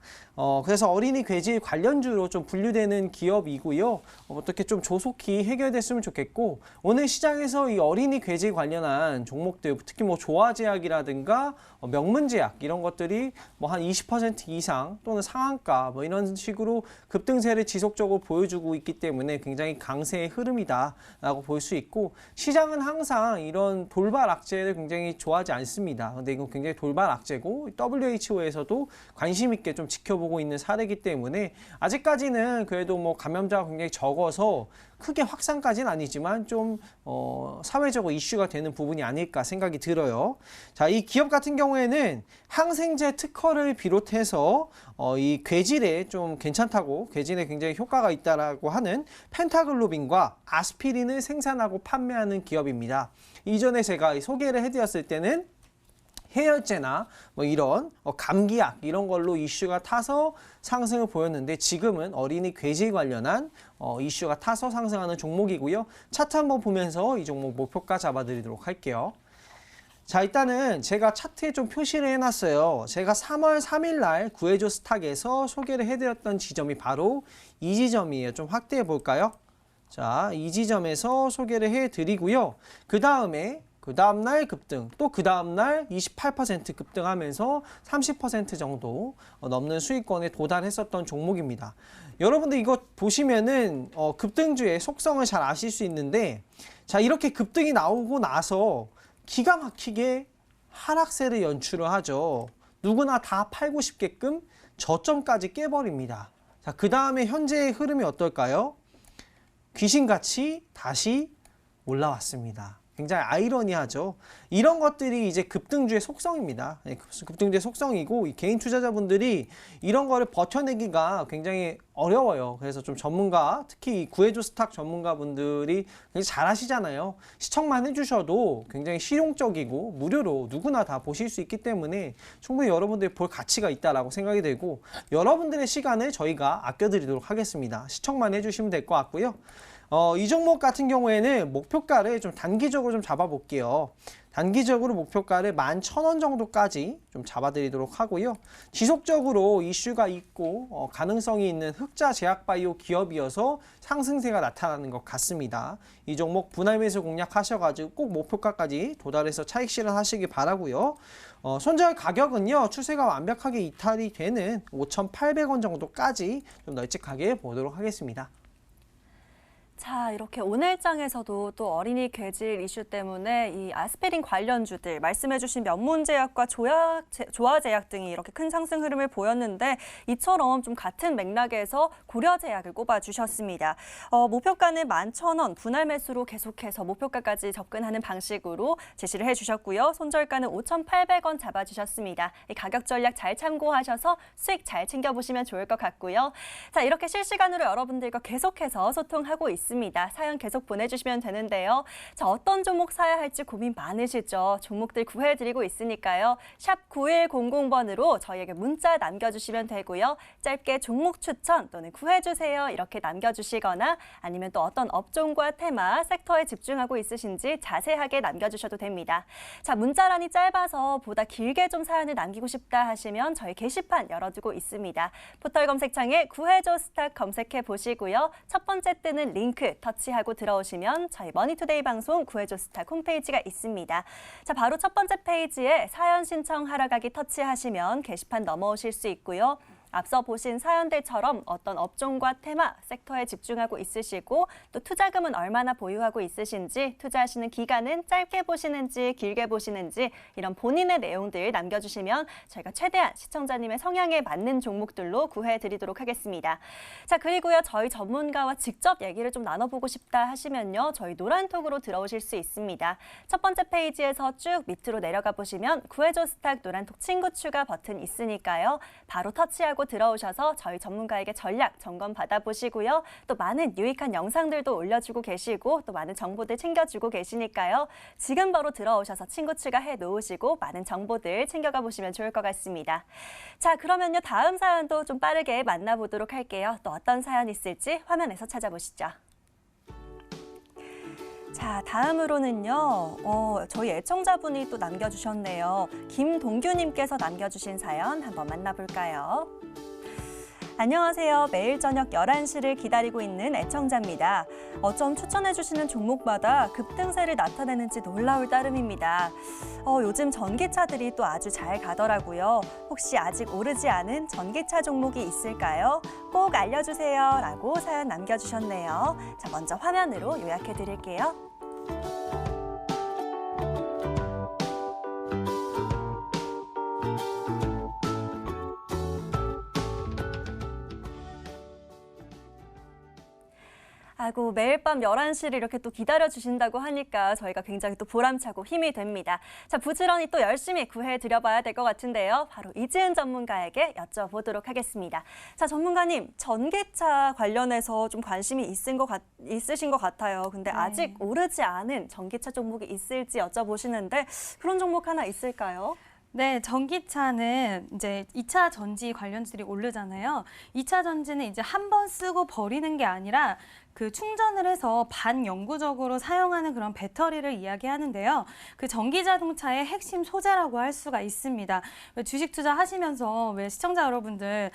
그래서 어린이 궤질 관련주로 좀 분류되는 기업이고요. 어떻게 좀 조속히 해결됐으면 좋겠고 오늘 시장에서 이 어린이 궤질 관련한 종목들 특히 뭐 조화제약이라든가 명문제약 이런 것들이 뭐 한 20% 이상 또는 상한가 뭐 이런 식으로 급등세를 지속적으로 보여주고 있기 때문에 굉장히 강세의 흐름이다라고 볼 수 있고 시장은 항상 이런 돌발 악재를 굉장히 좋아하지 않습니다. 근데 이건 굉장히 돌발 악재고 WHO에서도 관심 있게 좀 지켜보고 있는 사례이기 때문에 아직까지는 그래도 뭐 감염자가 굉장히 적어서 크게 확산까지는 아니지만 좀 사회적으로 이슈가 되는 부분이 아닐까 생각이 들어요. 자, 이 기업 같은 경우에는 항생제 특허를 비롯해서 이 궤질에 좀 괜찮다고 궤질에 굉장히 효과가 있다라고 하는 펜타글로빈과 아스피린을 생산하고 판매하는 기업입니다. 이전에 제가 소개를 해드렸을 때는 해열제나 뭐 이런 감기약 이런 걸로 이슈가 타서 상승을 보였는데 지금은 어린이 궤질 관련한 이슈가 타서 상승하는 종목이고요. 차트 한번 보면서 이 종목 목표가 잡아드리도록 할게요. 자, 일단은 제가 차트에 좀 표시를 해놨어요. 제가 3월 3일 날 구해줘 스탁에서 소개를 해드렸던 지점이 바로 이 지점이에요. 좀 확대해 볼까요? 자, 이 지점에서 소개를 해드리고요. 그 다음날 급등, 또 그 다음날 28% 급등하면서 30% 정도 넘는 수익권에 도달했었던 종목입니다. 여러분들 이거 보시면은 급등주의 속성을 잘 아실 수 있는데 자, 이렇게 급등이 나오고 나서 기가 막히게 하락세를 연출을 하죠. 누구나 다 팔고 싶게끔 저점까지 깨버립니다. 자, 그 다음에 현재의 흐름이 어떨까요? 귀신같이 다시 올라왔습니다. 굉장히 아이러니하죠. 이런 것들이 이제 급등주의 속성입니다. 급등주의 속성이고 이 개인 투자자분들이 이런 거를 버텨내기가 굉장히 어려워요. 그래서 좀 전문가, 특히 구해줘 스탁 전문가분들이 굉장히 잘 하시잖아요. 시청만 해주셔도 굉장히 실용적이고 무료로 누구나 다 보실 수 있기 때문에 충분히 여러분들이 볼 가치가 있다라고 생각이 되고 여러분들의 시간을 저희가 아껴드리도록 하겠습니다. 시청만 해주시면 될 것 같고요. 이 종목 같은 경우에는 목표가를 좀 단기적으로 좀 잡아볼게요. 단기적으로 목표가를 11,000원 정도까지 좀 잡아드리도록 하고요. 지속적으로 이슈가 있고 가능성이 있는 흑자 제약바이오 기업이어서 상승세가 나타나는 것 같습니다. 이 종목 분할 매수 공략하셔가지고 꼭 목표가까지 도달해서 차익 실현하시기 바라고요. 손절 가격은요. 추세가 완벽하게 이탈이 되는 5,800원 정도까지 좀 널찍하게 보도록 하겠습니다. 자, 이렇게 오늘장에서도 또 어린이 괴질 이슈 때문에 이 아스피린 관련주들 말씀해주신 명문제약과 조화제약 등이 이렇게 큰 상승 흐름을 보였는데 이처럼 좀 같은 맥락에서 고려제약을 꼽아주셨습니다. 목표가는 11,000원 분할 매수로 계속해서 목표가까지 접근하는 방식으로 제시를 해주셨고요. 손절가는 5,800원 잡아주셨습니다. 이 가격 전략 잘 참고하셔서 수익 잘 챙겨보시면 좋을 것 같고요. 자, 이렇게 실시간으로 여러분들과 계속해서 소통하고 있습니다. 사연 계속 보내주시면 되는데요. 자, 어떤 종목 사야 할지 고민 많으시죠? 종목들 구해드리고 있으니까요. 샵 9100번으로 저희에게 문자 남겨주시면 되고요. 짧게 종목 추천 또는 구해주세요 이렇게 남겨주시거나 아니면 또 어떤 업종과 테마, 섹터에 집중하고 있으신지 자세하게 남겨주셔도 됩니다. 자, 문자란이 짧아서 보다 길게 좀 사연을 남기고 싶다 하시면 저희 게시판 열어두고 있습니다. 포털 검색창에 구해줘 스탁 검색해 보시고요. 첫 번째 뜨는 링크 터치하고 들어오시면 저희 머니투데이 방송 구해줘 스탁 홈페이지가 있습니다. 자, 바로 첫 번째 페이지에 사연 신청하러 가기 터치하시면 게시판 넘어오실 수 있고요. 앞서 보신 사연들처럼 어떤 업종과 테마, 섹터에 집중하고 있으시고 또 투자금은 얼마나 보유하고 있으신지, 투자하시는 기간은 짧게 보시는지 길게 보시는지 이런 본인의 내용들 남겨주시면 저희가 최대한 시청자님의 성향에 맞는 종목들로 구해드리도록 하겠습니다. 자, 그리고요 저희 전문가와 직접 얘기를 좀 나눠보고 싶다 하시면요 저희 노란톡으로 들어오실 수 있습니다. 첫 번째 페이지에서 쭉 밑으로 내려가 보시면 구해줘 스탁 노란톡 친구 추가 버튼 있으니까요. 바로 터치하고 들어오셔서 저희 전문가에게 전략 점검 받아보시고요. 또 많은 유익한 영상들도 올려주고 계시고 또 많은 정보들 챙겨주고 계시니까요. 지금 바로 들어오셔서 친구 추가해 놓으시고 많은 정보들 챙겨가 보시면 좋을 것 같습니다. 자, 그러면요 다음 사연도 좀 빠르게 만나보도록 할게요. 또 어떤 사연 있을지 화면에서 찾아보시죠. 자, 다음으로는요. 저희 애청자분이 또 남겨주셨네요. 김동규님께서 남겨주신 사연 한번 만나볼까요? 안녕하세요. 매일 저녁 11시를 기다리고 있는 애청자입니다. 어쩜 추천해주시는 종목마다 급등세를 나타내는지 놀라울 따름입니다. 요즘 전기차들이 또 아주 잘 가더라고요. 혹시 아직 오르지 않은 전기차 종목이 있을까요? 꼭 알려주세요. 라고 사연 남겨주셨네요. 자, 먼저 화면으로 요약해 드릴게요. 아이고, 매일 밤 11시를 이렇게 또 기다려주신다고 하니까 저희가 굉장히 또 보람차고 힘이 됩니다. 자, 부지런히 또 열심히 구해드려봐야 될 것 같은데요. 바로 이지은 전문가에게 여쭤보도록 하겠습니다. 자, 전문가님, 전기차 관련해서 좀 관심이 있으신 것 같아요. 근데 네. 아직 오르지 않은 전기차 종목이 있을지 여쭤보시는데 그런 종목 하나 있을까요? 네, 전기차는 이제 2차 전지 관련주들이 오르잖아요. 2차 전지는 이제 한 번 쓰고 버리는 게 아니라 그 충전을 해서 반영구적으로 사용하는 그런 배터리를 이야기하는데요. 그 전기 자동차의 핵심 소재라고 할 수가 있습니다. 주식 투자하시면서 왜 시청자 여러분들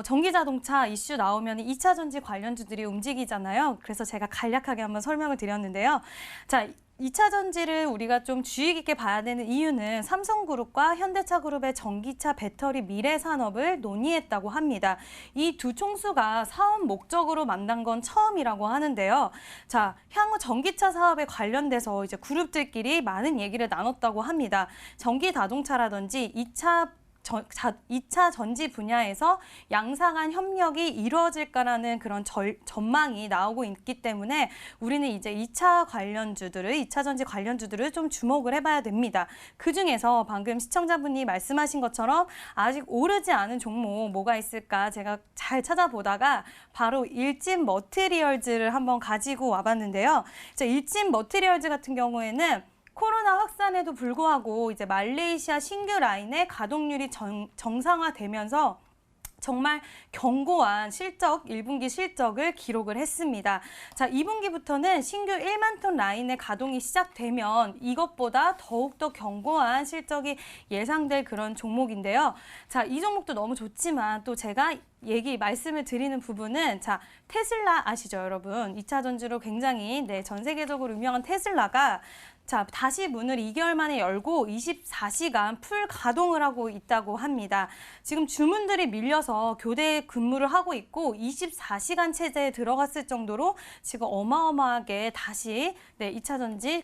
전기 자동차 이슈 나오면 2차 전지 관련주들이 움직이잖아요. 그래서 제가 간략하게 한번 설명을 드렸는데요. 자, 2차 전지를 우리가 좀 주의 깊게 봐야 되는 이유는 삼성그룹과 현대차그룹의 전기차 배터리 미래 산업을 논의했다고 합니다. 이 두 총수가 사업 목적으로 만난 건 처음이라고 하는데요. 자, 향후 전기차 사업에 관련돼서 이제 그룹들끼리 많은 얘기를 나눴다고 합니다. 전기 자동차라든지 2차 2차 전지 분야에서 양상한 협력이 이루어질까라는 그런 전망이 나오고 있기 때문에 우리는 이제 2차 전지 관련주들을 좀 주목을 해봐야 됩니다. 그중에서 방금 시청자분이 말씀하신 것처럼 아직 오르지 않은 종목 뭐가 있을까 제가 잘 찾아보다가 바로 일진 머티리얼즈를 한번 가지고 와봤는데요. 일진 머티리얼즈 같은 경우에는 코로나 확산에도 불구하고 이제 말레이시아 신규 라인의 가동률이 정상화되면서 정말 견고한 1분기 실적을 기록을 했습니다. 자, 2분기부터는 신규 1만 톤 라인의 가동이 시작되면 이것보다 더욱더 견고한 실적이 예상될 그런 종목인데요. 자, 이 종목도 너무 좋지만 또 제가 말씀을 드리는 부분은 테슬라 아시죠, 여러분? 2차 전지로 굉장히 전 세계적으로 유명한 테슬라가 다시 문을 2개월 만에 열고 24시간 풀 가동을 하고 있다고 합니다. 지금 주문들이 밀려서 교대 근무를 하고 있고 24시간 체제에 들어갔을 정도로 지금 어마어마하게 다시 2차 전지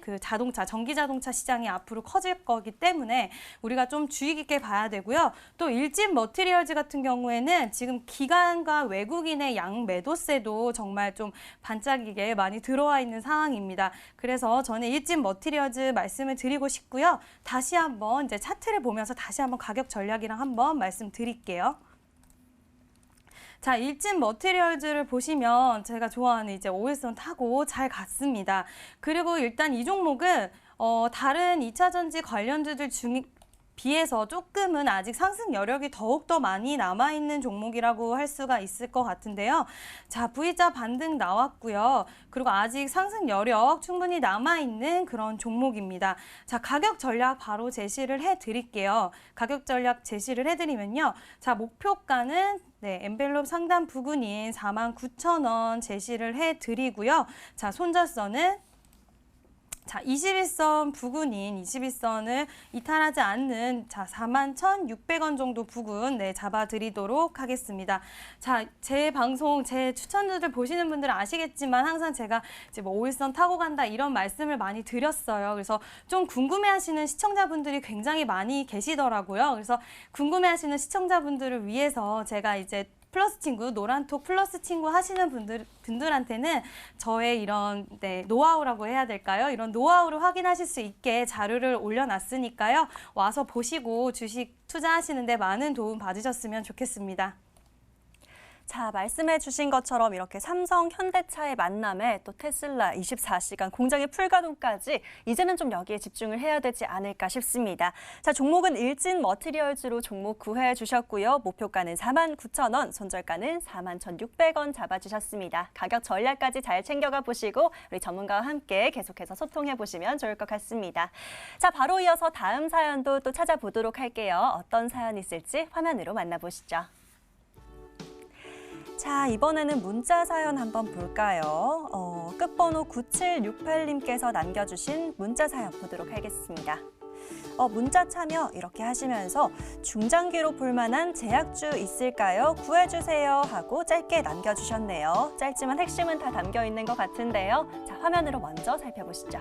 전기 자동차 시장이 앞으로 커질 거기 때문에 우리가 좀 주의 깊게 봐야 되고요. 또 일진 머티리얼즈 같은 경우에는 지금 기관과 외국인의 양 매도세도 정말 좀 반짝이게 많이 들어와 있는 상황입니다. 그래서 저는 일진 머티리얼즈 말씀을 드리고 싶고요. 다시 한번 이제 차트를 보면서 다시 한번 가격 전략이랑 한번 말씀드릴게요. 자, 일진 머티리얼즈를 보시면 제가 좋아하는 이제 5일선 타고 잘 갔습니다. 그리고 일단 이 종목은 다른 2차 전지 관련주들 비해서 조금은 아직 상승 여력이 더욱더 많이 남아있는 종목이라고 할 수가 있을 것 같은데요. 자, V자 반등 나왔고요. 그리고 아직 상승 여력 충분히 남아있는 그런 종목입니다. 자, 가격 전략 바로 제시를 해드릴게요. 가격 전략 제시를 해드리면요. 자, 목표가는 엔벨롭 상단 부근인 49,000원 제시를 해드리고요. 자, 손절선은 21선 부근인 21선을 이탈하지 않는 41,600원 정도 부근 잡아드리도록 하겠습니다. 자, 제 방송, 제 추천주들 보시는 분들은 아시겠지만 항상 제가 이제 5일선 타고 간다 이런 말씀을 많이 드렸어요. 그래서 좀 궁금해하시는 시청자분들이 굉장히 많이 계시더라고요. 그래서 궁금해하시는 시청자분들을 위해서 제가 이제 플러스 친구, 노란톡 플러스 친구 하시는 분들한테는 저의 이런 노하우라고 해야 될까요? 이런 노하우를 확인하실 수 있게 자료를 올려놨으니까요. 와서 보시고 주식 투자하시는데 많은 도움 받으셨으면 좋겠습니다. 자, 말씀해 주신 것처럼 이렇게 삼성, 현대차의 만남에 또 테슬라 24시간 공장의 풀가동까지 이제는 좀 여기에 집중을 해야 되지 않을까 싶습니다. 자, 종목은 일진 머티리얼즈로 종목 구해해 주셨고요. 목표가는 49,000원, 손절가는 41,600원 잡아주셨습니다. 가격 전략까지 잘 챙겨가 보시고 우리 전문가와 함께 계속해서 소통해 보시면 좋을 것 같습니다. 자, 바로 이어서 다음 사연도 또 찾아보도록 할게요. 어떤 사연이 있을지 화면으로 만나보시죠. 자, 이번에는 문자 사연 한번 볼까요? 끝번호 9768님께서 남겨주신 문자 사연 보도록 하겠습니다. 문자 참여 이렇게 하시면서 중장기로 볼만한 제약주 있을까요? 구해주세요 하고 짧게 남겨주셨네요. 짧지만 핵심은 다 담겨 있는 것 같은데요. 자, 화면으로 먼저 살펴보시죠.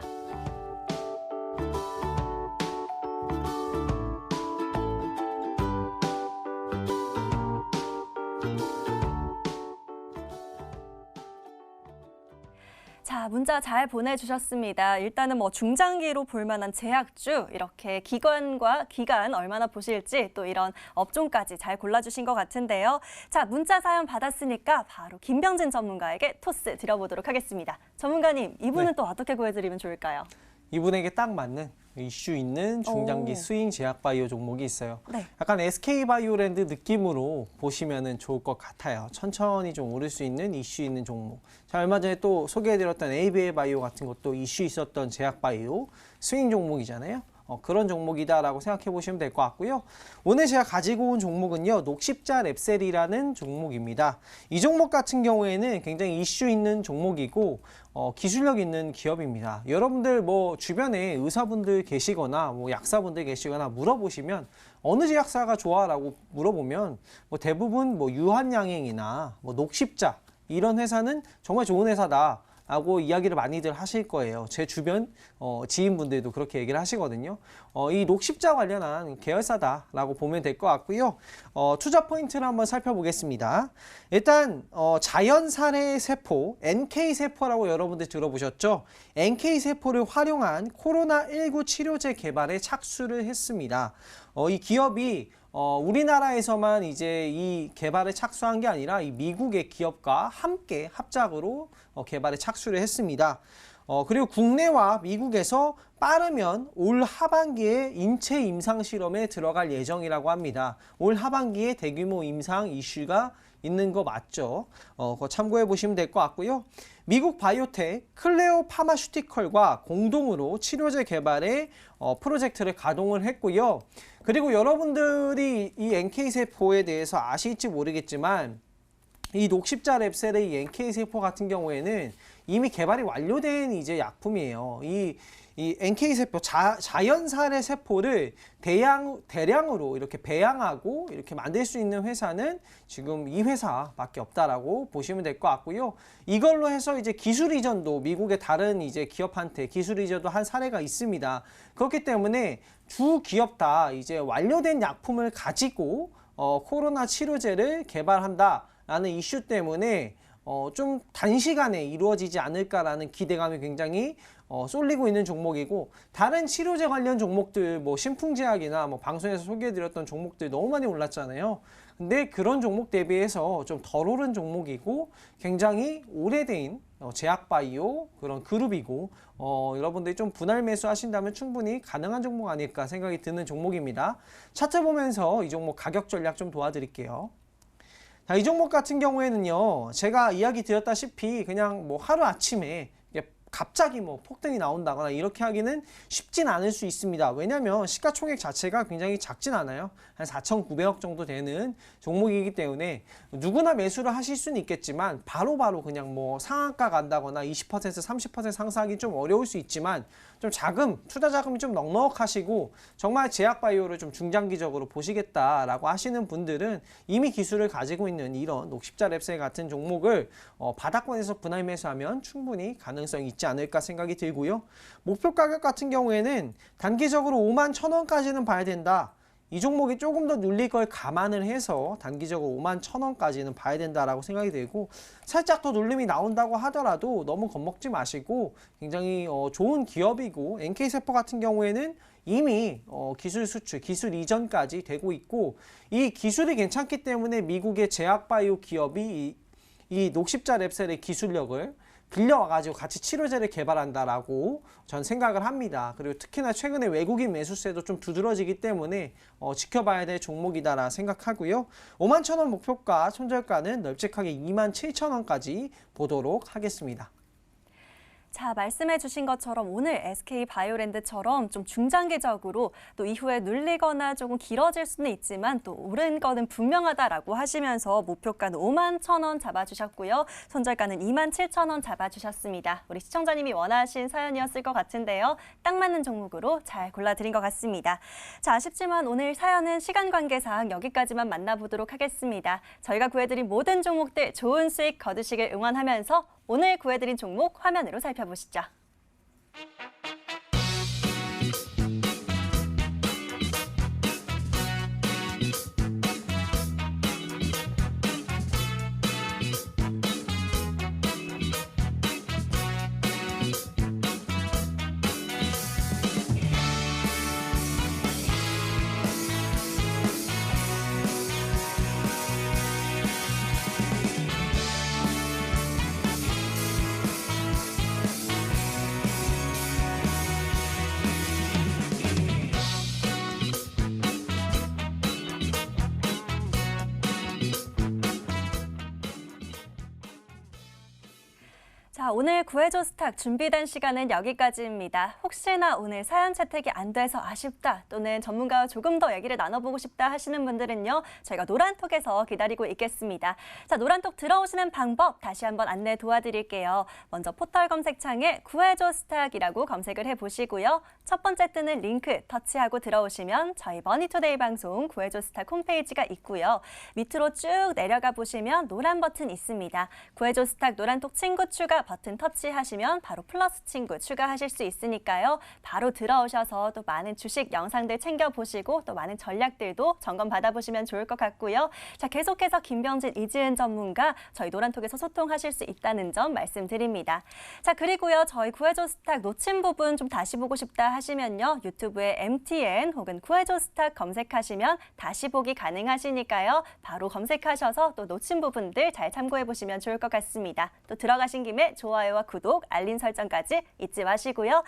자, 문자 잘 보내주셨습니다. 일단은 중장기로 볼 만한 제약주, 이렇게 기간 얼마나 보실지 또 이런 업종까지 잘 골라주신 것 같은데요. 자, 문자 사연 받았으니까 바로 김병진 전문가에게 토스 드려보도록 하겠습니다. 전문가님, 이분은 또 어떻게 구해드리면 좋을까요? 이분에게 딱 맞는 이슈 있는 중장기 오. 스윙 제약바이오 종목이 있어요. 네. 약간 SK바이오랜드 느낌으로 보시면 좋을 것 같아요. 천천히 좀 오를 수 있는 이슈 있는 종목. 자, 얼마 전에 또 소개해드렸던 ABL바이오 같은 것도 이슈 있었던 제약바이오 스윙 종목이잖아요. 그런 종목이다라고 생각해 보시면 될 것 같고요. 오늘 제가 가지고 온 종목은요, 녹십자 랩셀이라는 종목입니다. 이 종목 같은 경우에는 굉장히 이슈 있는 종목이고 기술력 있는 기업입니다. 여러분들 주변에 의사분들 계시거나 약사분들 계시거나 물어보시면 어느 제약사가 좋아라고 물어보면 대부분 유한양행이나 녹십자 이런 회사는 정말 좋은 회사다 라고 이야기를 많이들 하실 거예요. 제 주변 지인분들도 그렇게 얘기를 하시거든요. 이 녹십자 관련한 계열사다라고 보면 될 것 같고요. 투자 포인트를 한번 살펴보겠습니다. 일단 자연살해 세포, NK세포라고 여러분들 들어보셨죠? NK세포를 활용한 코로나19 치료제 개발에 착수를 했습니다. 이 기업이 우리나라에서만 이제 이 개발에 착수한 게 아니라 이 미국의 기업과 함께 합작으로 개발에 착수를 했습니다. 그리고 국내와 미국에서 빠르면 올 하반기에 인체 임상 실험에 들어갈 예정이라고 합니다. 올 하반기에 대규모 임상 이슈가 있는 거 맞죠? 그거 참고해 보시면 될 것 같고요. 미국 바이오텍 클레오 파마슈티컬과 공동으로 치료제 개발에 프로젝트를 가동을 했고요. 그리고 여러분들이 이 NK세포에 대해서 아실지 모르겠지만 이 녹십자 랩셀의 이 NK세포 같은 경우에는 이미 개발이 완료된 이제 약품이에요. 이 NK세포 자연살해 세포를 대량으로 이렇게 배양하고 이렇게 만들 수 있는 회사는 지금 이 회사밖에 없다라고 보시면 될 것 같고요. 이걸로 해서 이제 기술 이전도 미국의 다른 이제 기업한테 기술 이전도 한 사례가 있습니다. 그렇기 때문에 주 기업 다 이제 완료된 약품을 가지고 코로나 치료제를 개발한다라는 이슈 때문에 좀 단시간에 이루어지지 않을까라는 기대감이 굉장히 쏠리고 있는 종목이고, 다른 치료제 관련 종목들 뭐 신풍제약이나 뭐 방송에서 소개해드렸던 종목들 너무 많이 올랐잖아요. 근데 그런 종목 대비해서 좀 덜 오른 종목이고 굉장히 오래된 제약바이오 그런 그룹이고 여러분들이 좀 분할 매수 하신다면 충분히 가능한 종목 아닐까 생각이 드는 종목입니다. 차트 보면서 이 종목 가격 전략 좀 도와드릴게요. 자, 이 종목 같은 경우에는요, 제가 이야기 드렸다시피 그냥 뭐 하루아침에 갑자기 뭐 폭등이 나온다거나 이렇게 하기는 쉽진 않을 수 있습니다. 왜냐하면 시가총액 자체가 굉장히 작진 않아요. 한 4,900억 정도 되는 종목이기 때문에 누구나 매수를 하실 수는 있겠지만 바로바로 그냥 뭐 상한가 간다거나 20% 30% 상승하기 좀 어려울 수 있지만, 좀 투자 자금이 좀 넉넉하시고 정말 제약바이오를 좀 중장기적으로 보시겠다라고 하시는 분들은 이미 기술을 가지고 있는 이런 녹십자 랩셀 같은 종목을 바닥권에서 분할 매수하면 충분히 가능성이 있지 않을까 생각이 들고요. 목표 가격 같은 경우에는 단기적으로 51,000원까지는 봐야 된다. 이 종목이 조금 더 눌릴 걸 감안을 해서 단기적으로 51,000원까지는 봐야 된다라고 생각이 들고, 살짝 더 눌림이 나온다고 하더라도 너무 겁먹지 마시고 굉장히 좋은 기업이고, NK세포 같은 경우에는 이미 기술 수출, 기술 이전까지 되고 있고, 이 기술이 괜찮기 때문에 미국의 제약바이오 기업이 이 녹십자 랩셀의 기술력을 빌려와가지고 같이 치료제를 개발한다라고 전 생각을 합니다. 그리고 특히나 최근에 외국인 매수세도 좀 두드러지기 때문에 지켜봐야 될 종목이다라 생각하고요. 51,000원 목표가, 손절가는 널찍하게 27,000원까지 보도록 하겠습니다. 자, 말씀해 주신 것처럼 오늘 SK바이오랜드처럼 좀 중장기적으로 또 이후에 눌리거나 조금 길어질 수는 있지만 또 오른 거는 분명하다라고 하시면서 목표가는 51,000원 잡아주셨고요. 손절가는 27,000원 잡아주셨습니다. 우리 시청자님이 원하신 사연이었을 것 같은데요. 딱 맞는 종목으로 잘 골라드린 것 같습니다. 자, 아쉽지만 오늘 사연은 시간 관계상 여기까지만 만나보도록 하겠습니다. 저희가 구해드린 모든 종목들 좋은 수익 거두시길 응원하면서 오늘 구해드린 종목 화면으로 살펴보시죠. 자, 오늘 구해줘 스탁 준비된 시간은 여기까지입니다. 혹시나 오늘 사연 채택이 안 돼서 아쉽다 또는 전문가와 조금 더 얘기를 나눠보고 싶다 하시는 분들은요, 저희가 노란톡에서 기다리고 있겠습니다. 자, 노란톡 들어오시는 방법 다시 한번 안내 도와드릴게요. 먼저 포털 검색창에 구해줘 스탁이라고 검색을 해보시고요. 첫 번째 뜨는 링크 터치하고 들어오시면 저희 머니투데이 방송 구해줘 스탁 홈페이지가 있고요. 밑으로 쭉 내려가 보시면 노란 버튼 있습니다. 구해줘 스탁 노란톡 친구 추가 버튼 터치하시면 바로 플러스 친구 추가하실 수 있으니까요. 바로 들어오셔서 또 많은 주식 영상들 챙겨보시고 또 많은 전략들도 점검 받아보시면 좋을 것 같고요. 자, 계속해서 김병진, 이지은 전문가 저희 노란톡에서 소통하실 수 있다는 점 말씀드립니다. 자, 그리고요. 저희 구해줘 스탁 놓친 부분 좀 다시 보고 싶다 하시면요. 유튜브에 MTN 혹은 구해줘 스탁 검색하시면 다시 보기 가능하시니까요. 바로 검색하셔서 또 놓친 부분들 잘 참고해 보시면 좋을 것 같습니다. 또 들어가신 김에 좋아요와 구독, 알림 설정까지 잊지 마시고요.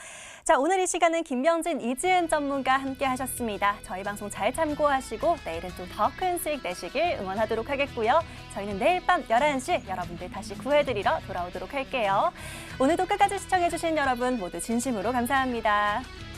자, 오늘 이 시간은 김병진, 이지은 전문가 함께 하셨습니다. 저희 방송 잘 참고하시고 내일은 또 더 큰 수익 내시길 응원하도록 하겠고요. 저희는 내일 밤 11시 여러분들 다시 구해드리러 돌아오도록 할게요. 오늘도 끝까지 시청해주신 여러분 모두 진심으로 감사합니다.